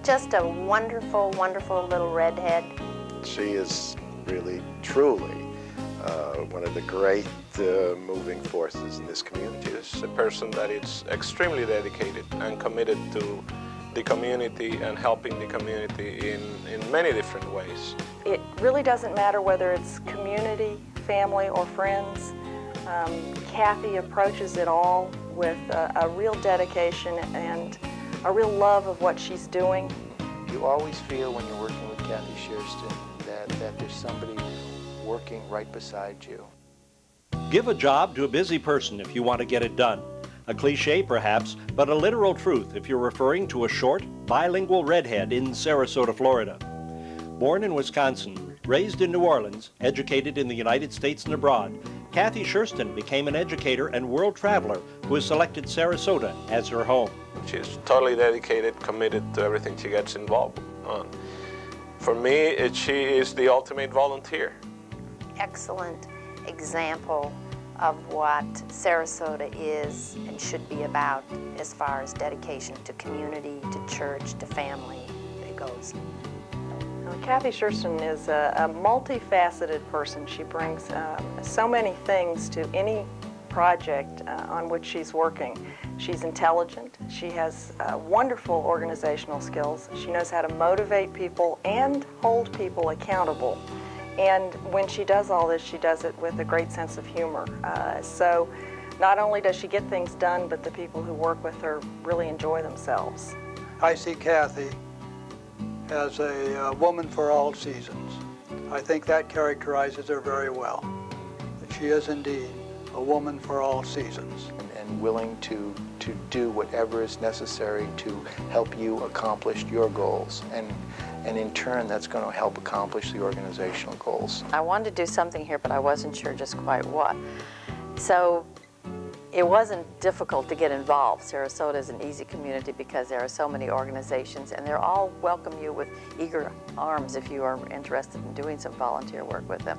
just a wonderful, wonderful little redhead. She is really, truly one of the great moving forces in this community. She's a person that is extremely dedicated and committed to the community and helping the community in many different ways. It really doesn't matter whether it's community, family, or friends. Kathy approaches it all with a real dedication and a real love of what she's doing. You always feel when you're working with CathySchersten that there's somebody working right beside you. Give a job to a busy person if you want to get it done. A cliche perhaps, but a literal truth if you're referring to a short, bilingual redhead in Sarasota, Florida. Born in Wisconsin, raised in New Orleans, educated in the United States and abroad, CathySchersten became an educator and world traveler who has selected Sarasota as her home. She's totally dedicated, committed to everything she gets involved on. For me, she is the ultimate volunteer. Excellent example of what Sarasota is and should be about as far as dedication to community, to church, to family. It goes. CathySchersten is a multifaceted person. She brings so many things to any project on which she's working. She's intelligent. She has wonderful organizational skills. She knows how to motivate people and hold people accountable. And when she does all this, she does it with a great sense of humor. So not only does she get things done, but the people who work with her really enjoy themselves. I see Kathy as a woman for all seasons. I think that characterizes her very well. That she is indeed a woman for all seasons. And willing to do whatever is necessary to help you accomplish your goals. And in turn, that's going to help accomplish the organizational goals. I wanted to do something here, but I wasn't sure just quite what. So it wasn't difficult to get involved. Sarasota is an easy community because there are so many organizations, and they're all welcome you with eager arms if you are interested in doing some volunteer work with them.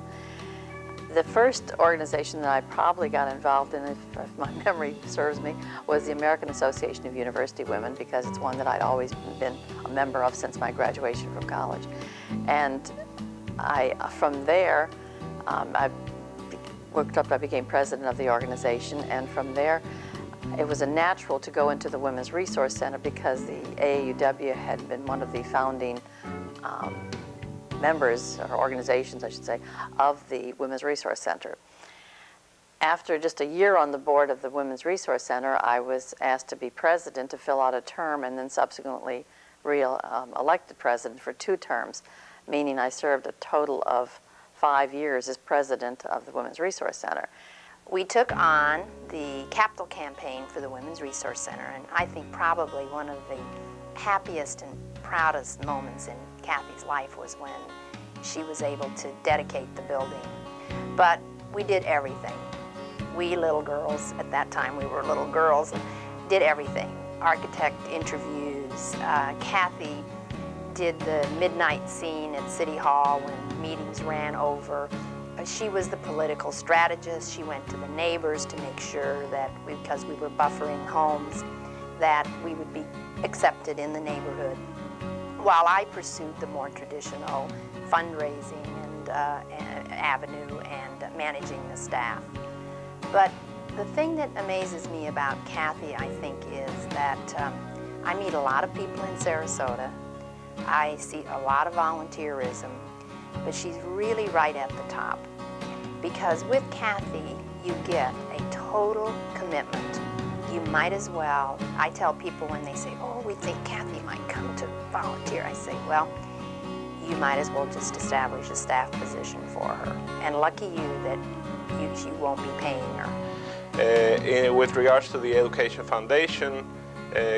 The first organization that I probably got involved in, if my memory serves me, was the American Association of University Women, because it's one that I'd always been a member of since my graduation from college. And from there, I worked up, I became president of the organization, and from there, it was a natural to go into the Women's Resource Center because the AAUW had been one of the founding members, or organizations I should say, of the Women's Resource Center. After just a year on the board of the Women's Resource Center, I was asked to be president to fill out a term, and then subsequently elected president for 2 terms, meaning I served a total of 5 years as president of the Women's Resource Center. We took on the capital campaign for the Women's Resource Center, and I think probably one of the happiest and proudest moments in Kathy's life was when she was able to dedicate the building. But we did everything. We little girls, at that time we were little girls, did everything. Architect interviews. Kathy did the midnight scene at City Hall when meetings ran over. She was the political strategist. She went to the neighbors to make sure that, because we were buffering homes, that we would be accepted in the neighborhood, while I pursued the more traditional fundraising and avenue and managing the staff. But the thing that amazes me about Kathy, I think, is that I meet a lot of people in Sarasota. I see a lot of volunteerism, but she's really right at the top. Because with Kathy, you get a total commitment. You might as well, I tell people when they say, oh, we think Kathy might come to volunteer, I say, well, you might as well just establish a staff position for her. And lucky you that you won't be paying her. With regards to the Education Foundation,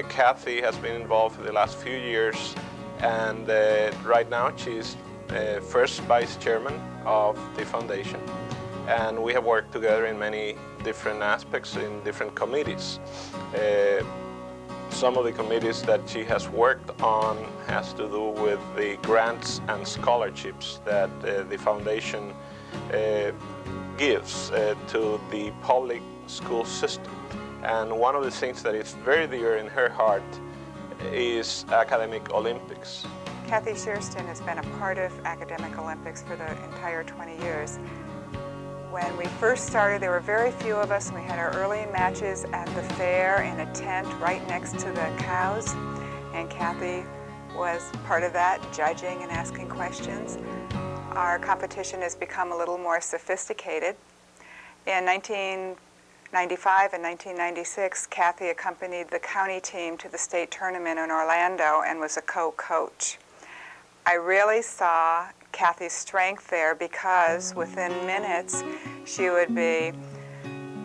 Kathy has been involved for the last few years, and right now she's first vice chairman of the foundation. And we have worked together in many different aspects in different committees. Some of the committees that she has worked on has to do with the grants and scholarships that the foundation gives to the public school system. And one of the things that is very dear in her heart is Academic Olympics. CathySchersten has been a part of Academic Olympics for the entire 20 years. When we first started, there were very few of us, and we had our early matches at the fair in a tent right next to the cows, and Kathy was part of that, judging and asking questions. Our competition has become a little more sophisticated. In 1995 and 1996, Kathy accompanied the county team to the state tournament in Orlando and was a co-coach. I really saw Kathy's strength there because within minutes she would be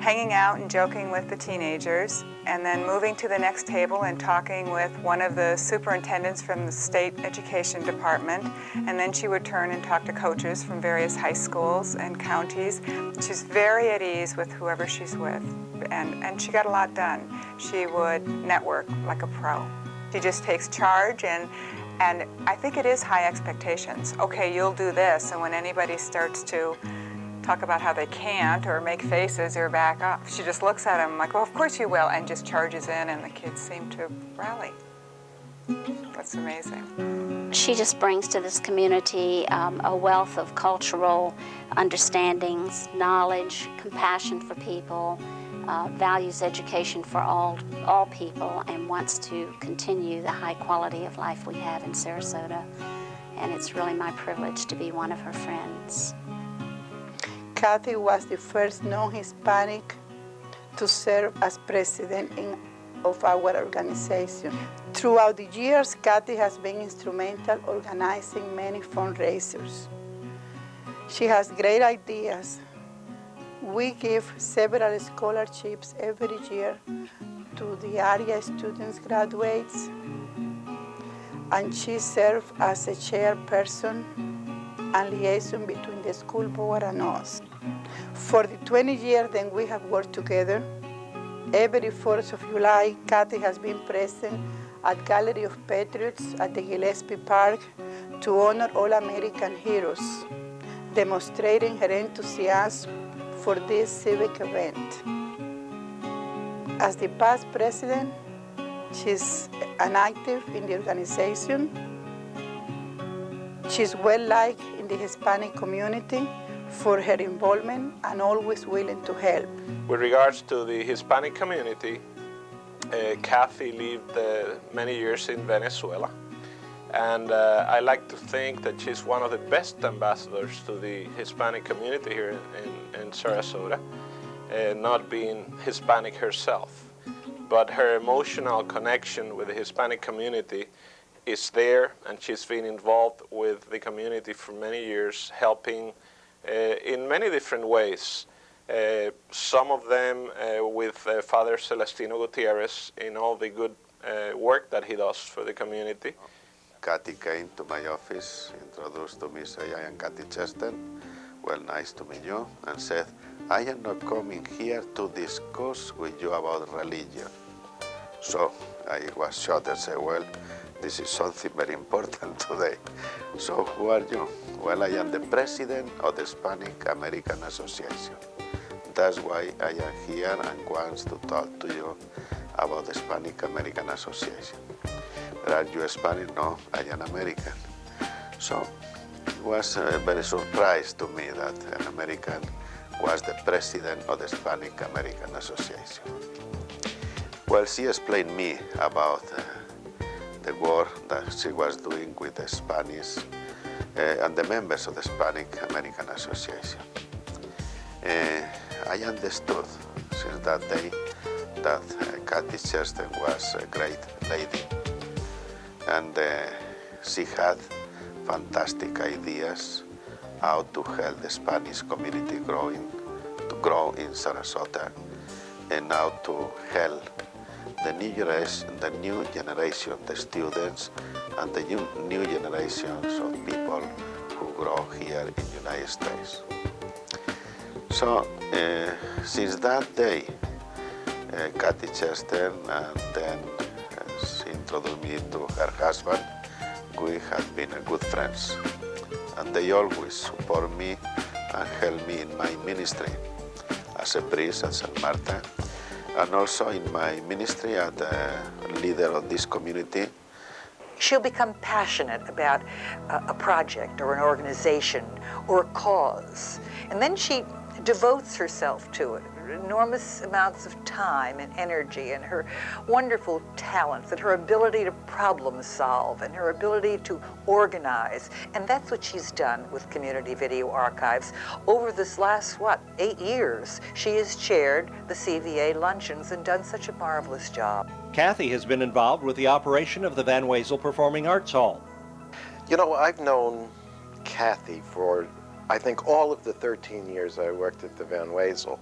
hanging out and joking with the teenagers and then moving to the next table and talking with one of the superintendents from the state education department, and then she would turn and talk to coaches from various high schools and counties. She's very at ease with whoever she's with, and she got a lot done. She would network like a pro. She just takes charge, and I think it is high expectations. Okay, you'll do this, and when anybody starts to talk about how they can't or make faces or back up, she just looks at them like, oh, of course you will, and just charges in, and the kids seem to rally. That's amazing. She just brings to this community a wealth of cultural understandings, knowledge, compassion for people, values education for all people, and wants to continue the high quality of life we have in Sarasota. And it's really my privilege to be one of her friends. Kathy was the first non-Hispanic to serve as president of our organization. Throughout the years, Kathy has been instrumental organizing many fundraisers. She has great ideas. We give several scholarships every year to the area students graduates, and she serves as a chairperson and liaison between the school board and us. For the 20 years that we have worked together, every 4th of July, Kathy has been present at Gallery of Patriots at the Gillespie Park to honor all American heroes, demonstrating her enthusiasm for this civic event. As the past president, she's an active in the organization. She's well-liked in the Hispanic community for her involvement and always willing to help. With regards to the Hispanic community, Kathy lived many years in Venezuela, and I like to think that she's one of the best ambassadors to the Hispanic community here in Sarasota, not being Hispanic herself. But her emotional connection with the Hispanic community is there, and she's been involved with the community for many years, helping in many different ways. Some of them with Father Celestino Gutierrez in all the good work that he does for the community. Kathy came to my office, introduced to me, say, I am CathySchersten. Well, nice to meet you, and said, I am not coming here to discuss with you about religion. So I was shocked and said, well, this is something very important today. So who are you? Well, I am the president of the Hispanic American Association. That's why I am here and wants to talk to you about the Hispanic American Association. But are you Hispanic? No, I am American. So it was very surprised to me that an American was the president of the Hispanic American Association. Well, she explained me about the work that she was doing with the Spanish and the members of the Hispanic American Association. I understood since that day that CathySchersten was a great lady, and she had fantastic ideas how to help the Spanish community grow in Sarasota, and how to help the new generation, the students, and the new generations of people who grow here in the United States. So since that day, CathySchersten, and then she introduced me to her husband, we have been good friends. And they always support me and help me in my ministry as a priest at St. Martha, and also in my ministry as the leader of this community. She'll become passionate about a project or an organization or a cause, and then she devotes herself to it, enormous amounts of time and energy, and her wonderful talents and her ability to problem solve and her ability to organize. And that's what she's done with Community Video Archives. Over this last, 8 years, she has chaired the CVA luncheons and done such a marvelous job. Kathy has been involved with the operation of the Van Wezel Performing Arts Hall. You know, I've known Kathy for, I think, all of the 13 years I worked at the Van Wezel.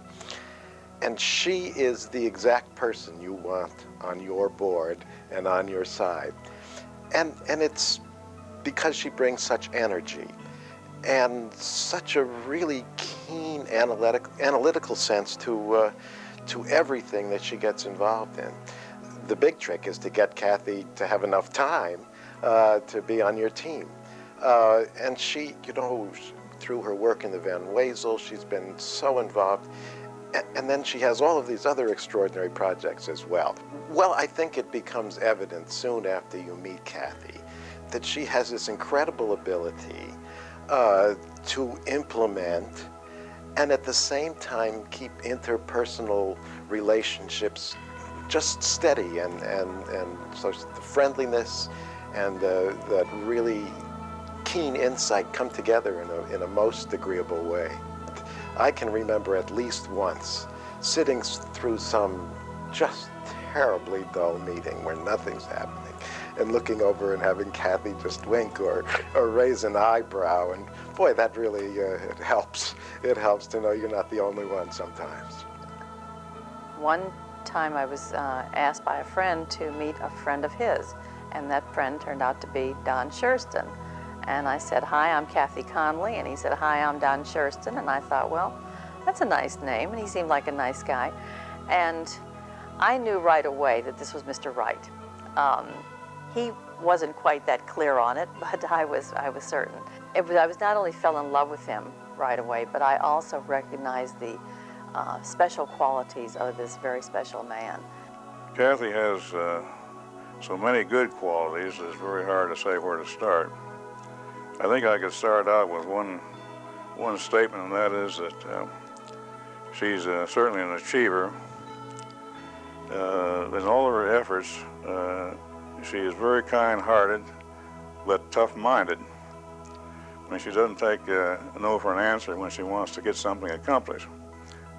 And she is the exact person you want on your board and on your side. And it's because she brings such energy and such a really keen analytical sense to everything that she gets involved in. The big trick is to get Kathy to have enough time to be on your team. And she, you know, through her work in the Van Wezel, she's been so involved. And then she has all of these other extraordinary projects as well. Well, I think it becomes evident soon after you meet Kathy that she has this incredible ability to implement and at the same time keep interpersonal relationships just steady, and so the friendliness and that really keen insight come together in a most agreeable way. I can remember at least once sitting through some just terribly dull meeting where nothing's happening and looking over and having Kathy just wink or raise an eyebrow, and boy, that really it helps. It helps to know you're not the only one sometimes. One time I was asked by a friend to meet a friend of his, and that friend turned out to be Don Schersten. And I said, "Hi, I'm Kathy Conley," and he said, "Hi, I'm Don Schersten," and I thought, well, that's a nice name, and he seemed like a nice guy. And I knew right away that this was Mr. Wright. He wasn't quite that clear on it, but I was certain. I was not only fell in love with him right away, but I also recognized the special qualities of this very special man. Kathy has so many good qualities, it's very hard to say where to start. I think I could start out with one statement, and that is that she's certainly an achiever. In all of her efforts, she is very kind-hearted, but tough-minded. I mean, she doesn't take no for an answer when she wants to get something accomplished.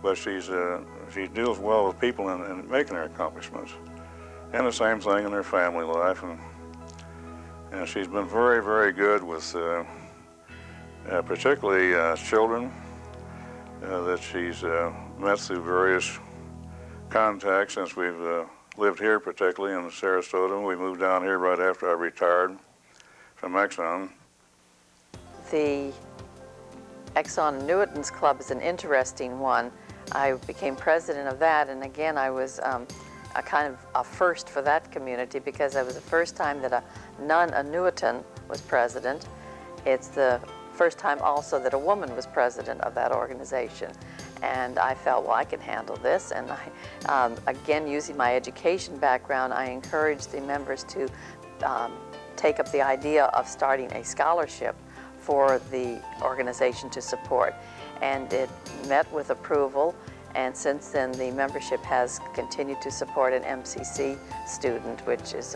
But she deals well with people in making her accomplishments. And the same thing in her family life. And she's been very, very good with particularly children that she's met through various contacts since we've lived here, particularly in Sarasota. We moved down here right after I retired from Exxon. The Exxon Annuitants Club is an interesting one. I became president of that, and again, I was a kind of a first for that community because it was the first time that a non-annuitant was president. It's the first time also that a woman was president of that organization. And I felt, well, I can handle this. And I, again, using my education background, I encouraged the members to take up the idea of starting a scholarship for the organization to support. And it met with approval, and since then the membership has continued to support an MCC student, which is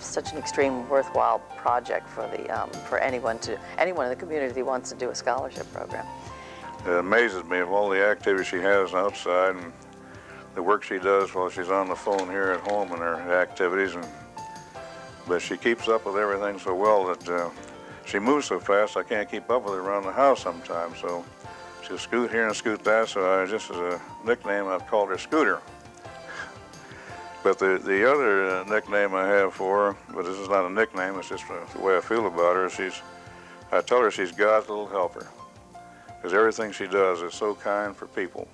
such an extreme worthwhile project for anyone in the community who wants to do a scholarship program. It amazes me of all the activities she has outside and the work she does while she's on the phone here at home and her activities. But she keeps up with everything so well that she moves so fast I can't keep up with her around the house sometimes. So she'll scoot here and scoot that, so just as a nickname I've called her Scooter. But the other nickname I have for her, but this is not a nickname, it's just the way I feel about her, I tell her she's God's little helper. Because everything she does is so kind for people.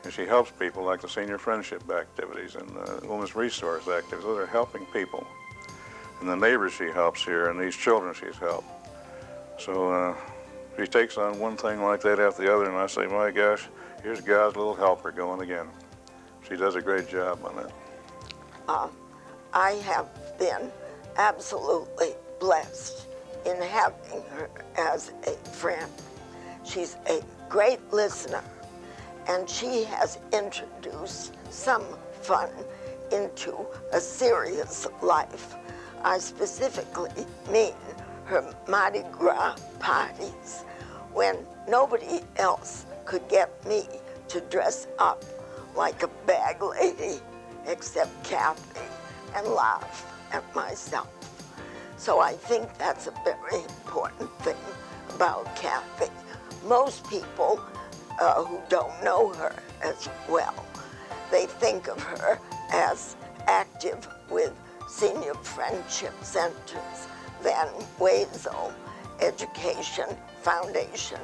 And she helps people like the senior friendship activities and women's resource activities. Those are helping people. And the neighbors she helps here and these children she's helped. So she takes on one thing like that after the other, and I say, my gosh, here's God's little helper going again. She does a great job on that. I have been absolutely blessed in having her as a friend. She's a great listener, and she has introduced some fun into a serious life. I specifically mean her Mardi Gras parties, when nobody else could get me to dress up like a bag lady except Kathy and laugh at myself. So I think that's a very important thing about Kathy. Most people who don't know her as well, they think of her as active with Senior Friendship Centers, Van Wezel Education Foundation,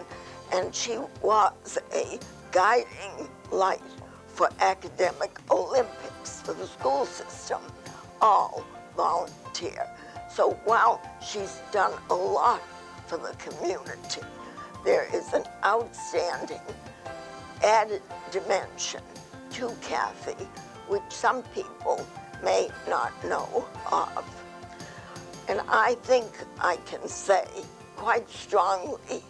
and she was a guiding light for academic Olympics for the school system, all volunteer. So while she's done a lot for the community, there is an outstanding added dimension to Kathy, which some people may not know of. And I think I can say quite strongly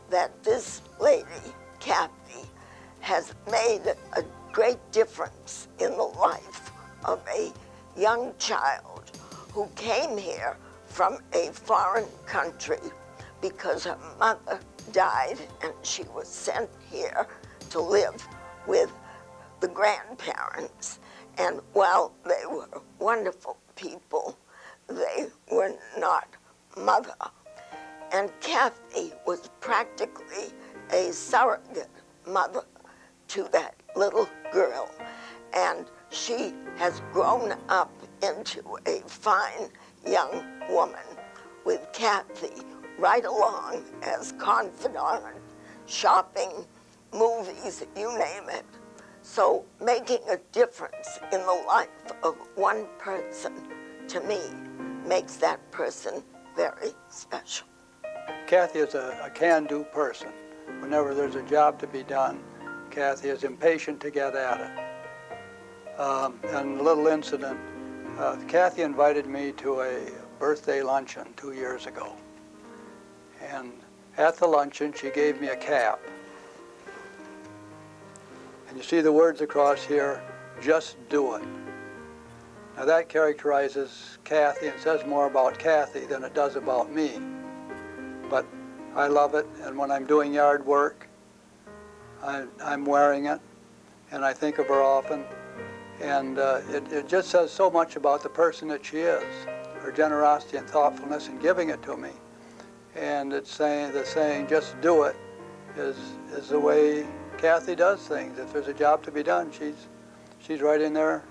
that this lady, Kathy, has made a great difference in the life of a young child who came here from a foreign country because her mother died and she was sent here to live with the grandparents. And while they were wonderful people, they were not mother. And Kathy was practically a surrogate mother to that little girl. And she has grown up into a fine young woman with Kathy right along as confidant, shopping, movies, you name it. So making a difference in the life of one person, to me, makes that person very special. Kathy is a can-do person. Whenever there's a job to be done, Kathy is impatient to get at it. And a little incident, Kathy invited me to a birthday luncheon 2 years ago. And at the luncheon, she gave me a cap. And you see the words across here, "Just do it." Now that characterizes Kathy and says more about Kathy than it does about me. But I love it, and when I'm doing yard work, I'm wearing it, and I think of her often. And it just says so much about the person that she is, her generosity and thoughtfulness in giving it to me. And it's saying, the saying, "Just do it," is the way Kathy does things. If there's a job to be done, she's right in there,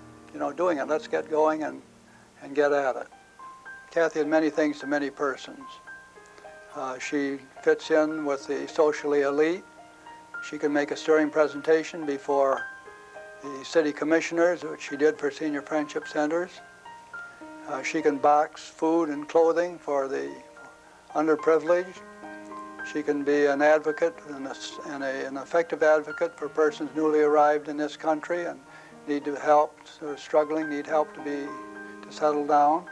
doing it. Let's get going and get at it. Kathy has many things to many persons. She fits in with the socially elite. She can make a stirring presentation before the city commissioners, which she did for Senior Friendship Centers. She can box food and clothing for the underprivileged. She can be an advocate and an effective advocate for persons newly arrived in this country and need to help, or struggling, need help to settle down.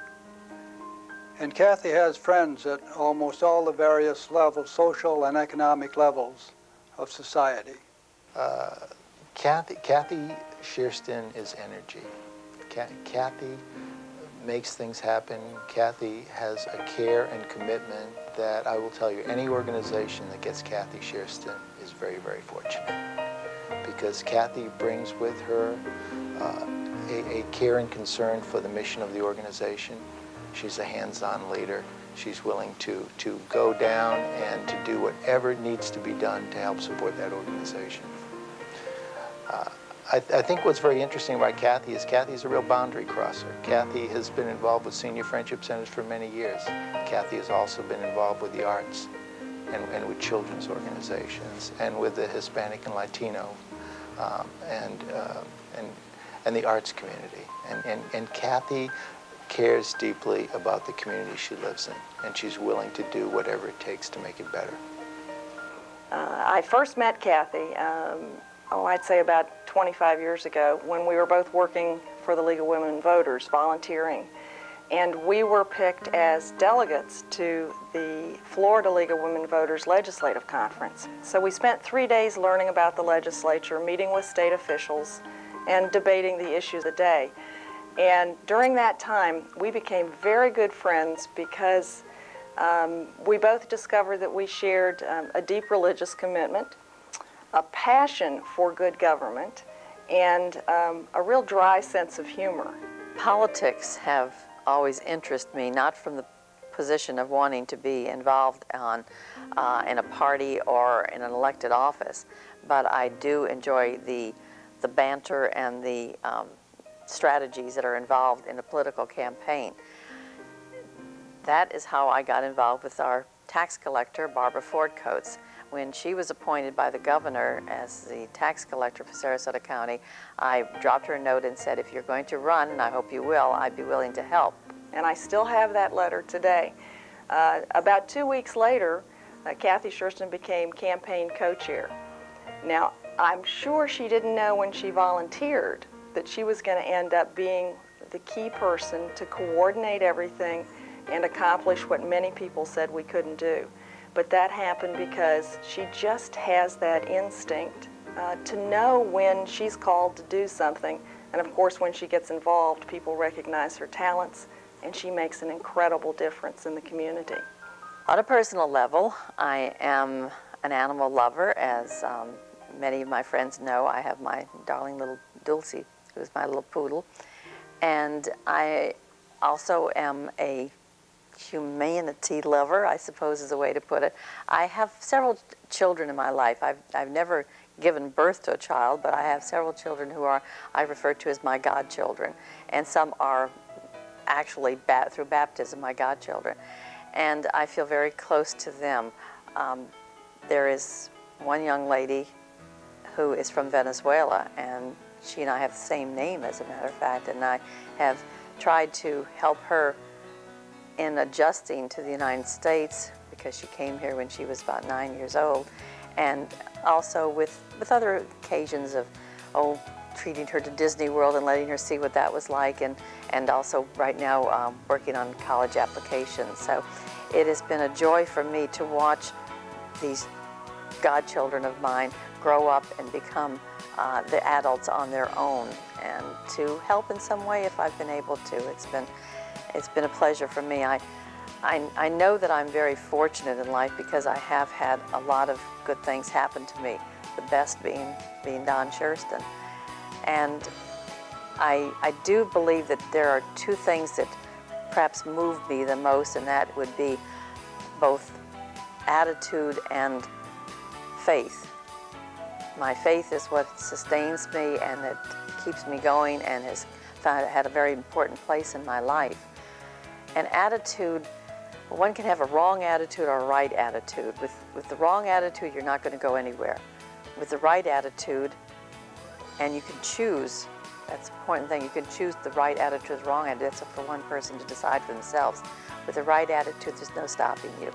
And Kathy has friends at almost all the various levels, social and economic levels of society. Kathy Schersten is energy. Kathy makes things happen. Kathy has a care and commitment that I will tell you, any organization that gets Kathy Schersten is very, very fortunate, because Kathy brings with her a care and concern for the mission of the organization. She's a hands-on leader. She's willing to go down and to do whatever needs to be done to help support that organization. I think what's very interesting about Kathy is Kathy's a real boundary crosser. Kathy has been involved with Senior Friendship Centers for many years. Kathy has also been involved with the arts and with children's organizations and with the Hispanic and Latino and the arts community. And Kathy cares deeply about the community she lives in, and she's willing to do whatever it takes to make it better. I first met Kathy I'd say about 25 years ago, when we were both working for the League of Women Voters, volunteering. And we were picked as delegates to the Florida League of Women Voters Legislative Conference. So we spent 3 days learning about the legislature, meeting with state officials, and debating the issue of the day. And during that time, we became very good friends because we both discovered that we shared a deep religious commitment, a passion for good government, and a real dry sense of humor. Politics have always interested me, not from the position of wanting to be involved in a party or in an elected office, but I do enjoy the banter and the strategies that are involved in a political campaign. That is how I got involved with our tax collector, Barbara Ford Coates. When she was appointed by the governor as the tax collector for Sarasota County, I dropped her a note and said, if you're going to run, and I hope you will, I'd be willing to help. And I still have that letter today. About 2 weeks later, Kathy Schersten became campaign co-chair. Now, I'm sure she didn't know when she volunteered that she was going to end up being the key person to coordinate everything and accomplish what many people said we couldn't do. But that happened because she just has that instinct to know when she's called to do something. And of course, when she gets involved, people recognize her talents, and she makes an incredible difference in the community. On a personal level, I am an animal lover. As many of my friends know, I have my darling little Dulcie, who's my little poodle. And I also am a humanity lover, I suppose is a way to put it. I have several children in my life. I've never given birth to a child, but I have several children who I refer to as my godchildren. And some are actually, through baptism, my godchildren. And I feel very close to them. There is one young lady who is from Venezuela, and she and I have the same name, as a matter of fact, and I have tried to help her in adjusting to the United States because she came here when she was about 9 years old, and also with other occasions of, treating her to Disney World and letting her see what that was like, and also right now working on college applications. So it has been a joy for me to watch these godchildren of mine grow up and become the adults on their own, and to help in some way if I've been able to. It's been a pleasure for me. I know that I'm very fortunate in life because I have had a lot of good things happen to me, the best being Don Schersten. And I do believe that there are two things that perhaps move me the most, and that would be both attitude and faith. My faith is what sustains me and that keeps me going and has had a very important place in my life. And attitude, one can have a wrong attitude or a right attitude. With the wrong attitude, you're not going to go anywhere. With the right attitude, and you can choose, that's the important thing, you can choose the right attitude or the wrong attitude. It's up for one person to decide for themselves. With the right attitude, there's no stopping you.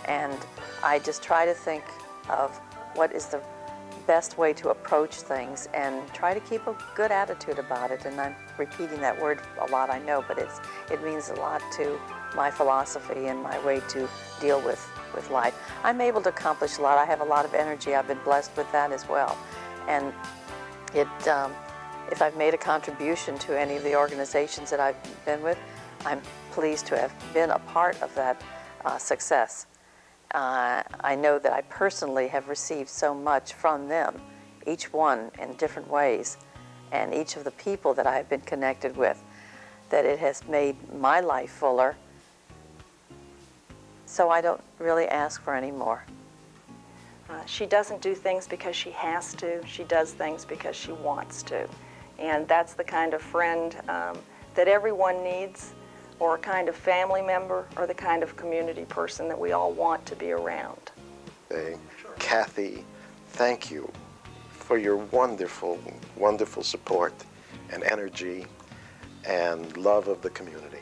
And I just try to think of what is the best way to approach things and try to keep a good attitude about it. And I'm repeating that word a lot, I know, but it means a lot to my philosophy and my way to deal with life. I'm able to accomplish a lot. I have a lot of energy. I've been blessed with that as well. And if I've made a contribution to any of the organizations that I've been with, I'm pleased to have been a part of that success. I know that I personally have received so much from them, each one in different ways, and each of the people that I've been connected with, that it has made my life fuller. So I don't really ask for any more. She doesn't do things because she has to. She does things because she wants to. And that's the kind of friend that everyone needs, or a kind of family member, or the kind of community person that we all want to be around. Hey, Kathy, thank you for your wonderful, wonderful support and energy and love of the community.